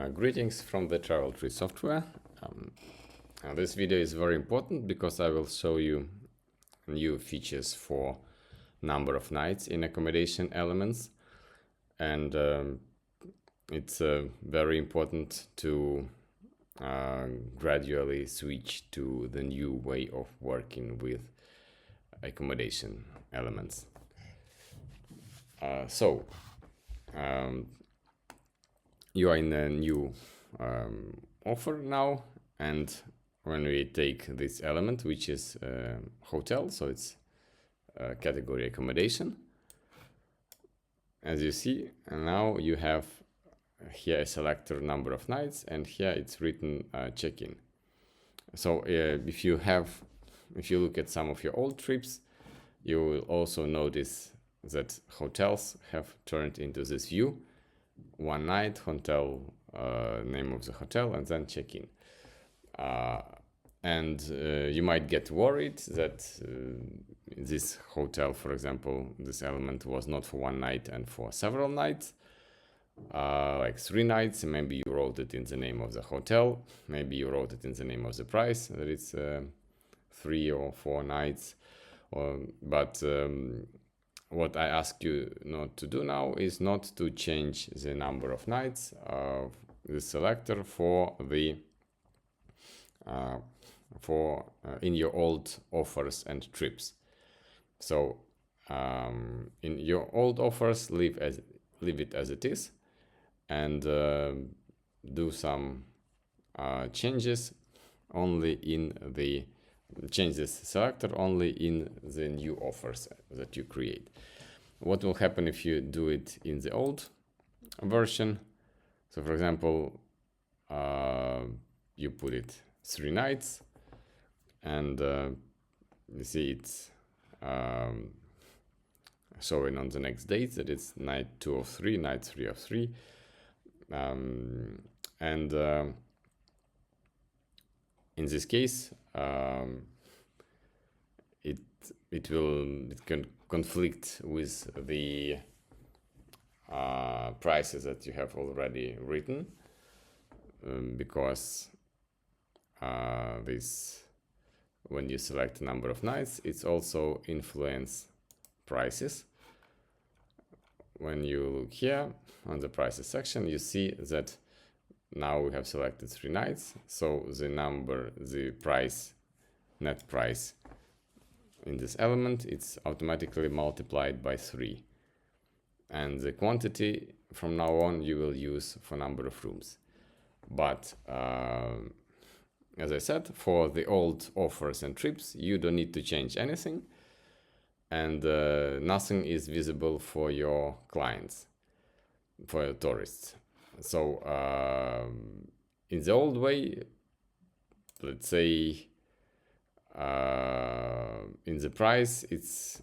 Greetings from the Travel Tree software. This video is very important because I will show you new features for number of nights in accommodation elements, and it's very important to gradually switch to the new way of working with accommodation elements. You are in a new offer now, and when we take this element, which is hotel, so it's category accommodation, as you see, and now you have here a selector number of nights, and here it's written check-in. So if you look at some of your old trips, you will also notice that hotels have turned into this view: one night, hotel, name of the hotel, and then check-in. You might get worried that this hotel, for example, this element was not for one night and for several nights, like 3 nights. Maybe you wrote it in the name of the hotel, maybe you wrote it in the name of the price, that it's 3 or 4 nights. What I ask you not to do now is not to change the number of nights of the selector for the in your old offers and trips. So in your old offers, leave it as it is, and do some changes only in the change this selector only in the new offers that you create. What will happen if you do it in the old version? So for example, you put it 3 nights, and you see it's showing on the next date that it's night 2 of 3, night 3 of 3, in this case, it can conflict with the prices that you have already written, because when you select number of nights, it's also influence prices. When you look here on the prices section, you see that now we have selected 3 nights, so the price, net price in this element, it's automatically multiplied by 3. And the quantity from now on you will use for number of rooms. But as I said, for the old offers and trips, you don't need to change anything, and nothing is visible for your clients, for your tourists. So in the old way, let's say in the price it's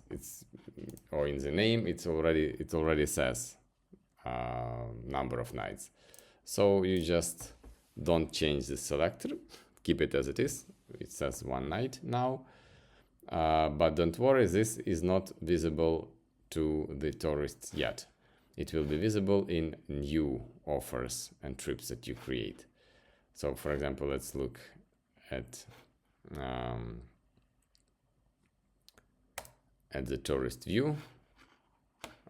or in the name it already says number of nights. So you just don't change the selector, keep it as it is. It says 1 night now, but don't worry, this is not visible to the tourists yet. It will be visible in new offers and trips that you create. So for example, let's look at the tourist view.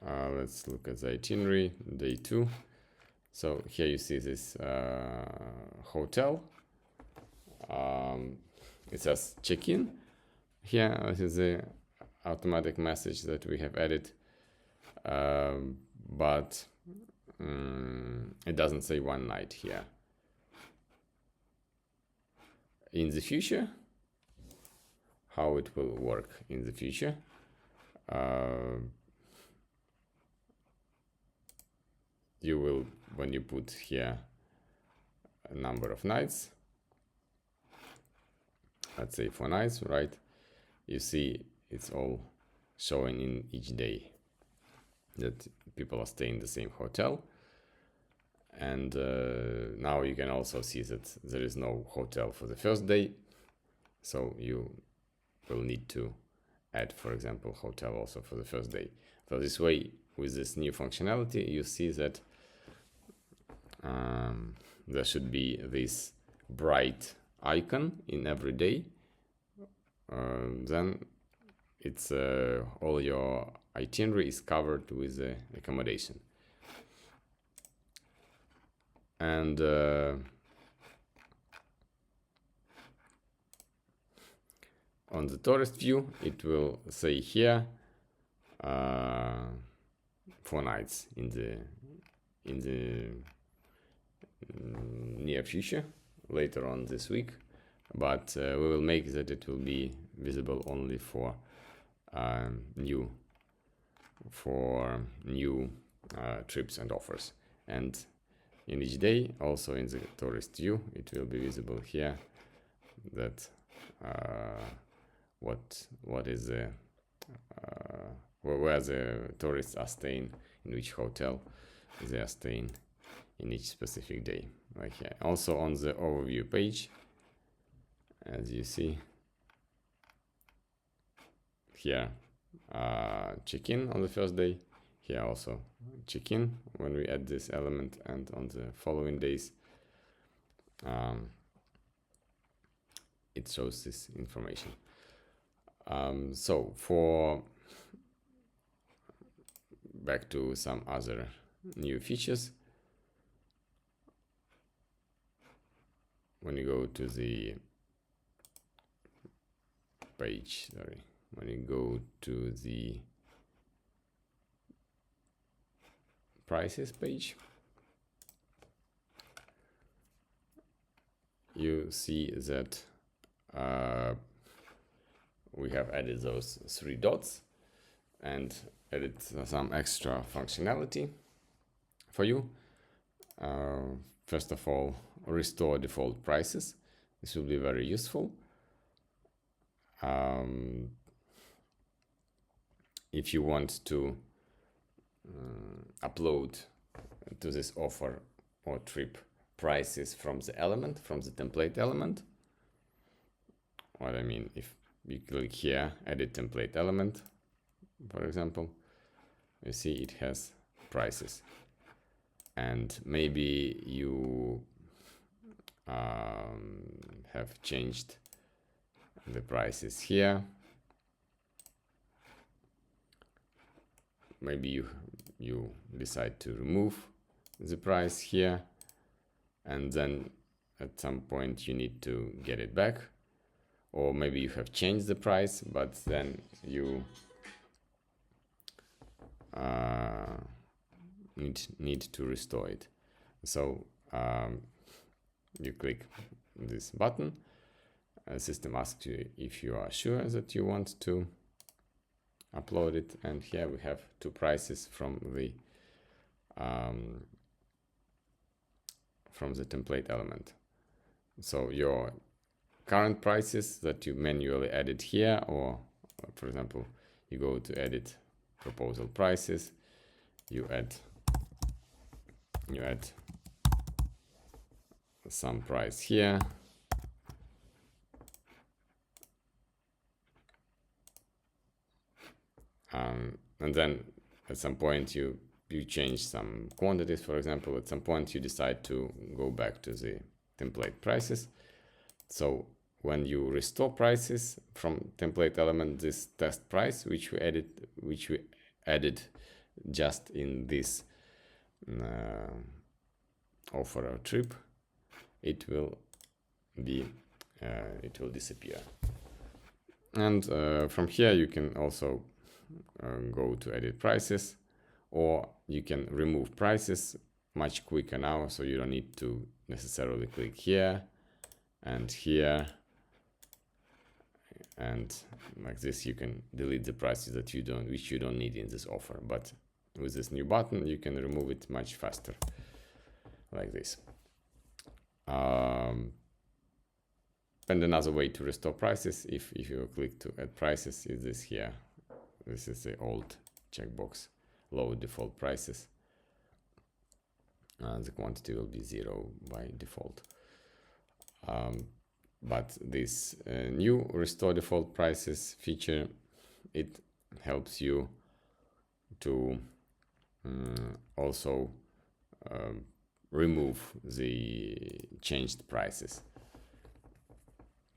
Let's look at the itinerary, day 2. So here you see this hotel. It says check-in. Here this is the automatic message that we have added, but it doesn't say 1 night here. In the future, how it will work in the future, you will, when you put here a number of nights, let's say 4 nights, right? You see it's all showing in each day that people are staying in the same hotel. And now you can also see that there is no hotel for the first day, so you will need to add, for example, hotel also for the first day. So this way, with this new functionality, you see that there should be this bright icon in every day, then it's all your itinerary is covered with the accommodation. And on the tourist view, it will say here 4 nights in the near future, later on this week, but we will make that it will be visible only for new trips and offers. And in each day, also in the tourist view, it will be visible here that what is the where the tourists are staying, in which hotel they are staying in each specific day, like here. Also on the overview page, as you see here, check-in on the first day, here also check-in when we add this element, and on the following days it shows this information. So for back to some other new features, when you go to the page, when you go to the prices page, you see that we have added those 3 dots and added some extra functionality for you. First of all, restore default prices. This will be very useful. If you want to upload to this offer or trip prices from the element, from the template element, what I mean, if you click here, edit template element, for example, you see it has prices, and maybe you have changed the prices here. Maybe you decide to remove the price here, and then at some point you need to get it back. Or maybe you have changed the price, but then you need to restore it. So you click this button. The system asks you if you are sure that you want to upload it, and here we have 2 prices from the template element. So your current prices that you manually added here, or for example, you go to edit proposal prices, you add some price here, and then at some point you change some quantities. For example, at some point you decide to go back to the template prices. So when you restore prices from template element, this test price which we added just in this offer or trip, it will disappear. And from here you can also go to edit prices, or you can remove prices much quicker now, so you don't need to necessarily click here and here, and like this you can delete the prices that which you don't need in this offer. But with this new button you can remove it much faster, like this. And another way to restore prices, if you click to add prices, is this here. This is the old checkbox, load default prices. The quantity will be 0 by default. But this new restore default prices feature, it helps you to also remove the changed prices,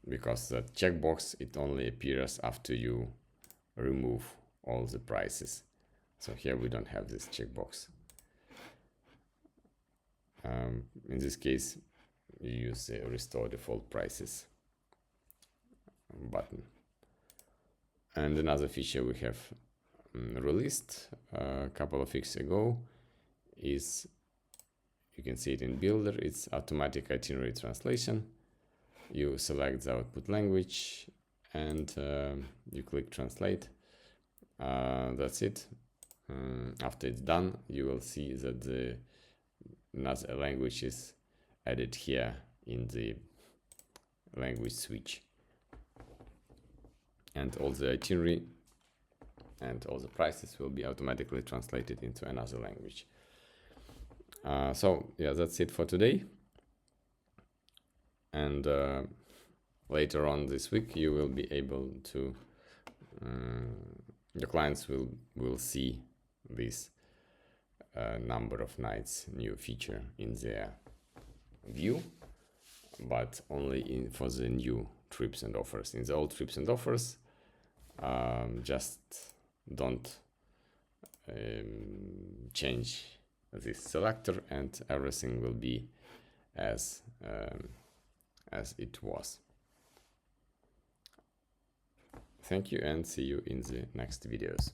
because the checkbox, it only appears after you remove all the prices. So here we don't have this checkbox. In this case, you use the restore default prices button. And another feature we have released a couple of weeks ago is, you can see it in Builder, it's automatic itinerary translation. You select the output language and you click translate. That's it. After it's done, you will see that the another language is added here in the language switch, and all the itinerary and all the prices will be automatically translated into another language. So yeah, that's it for today. And later on this week, you will be able to, your clients will see this number of nights new feature in their view, but only for the new trips and offers. In the old trips and offers, just don't change this selector and everything will be as it was. Thank you and see you in the next videos.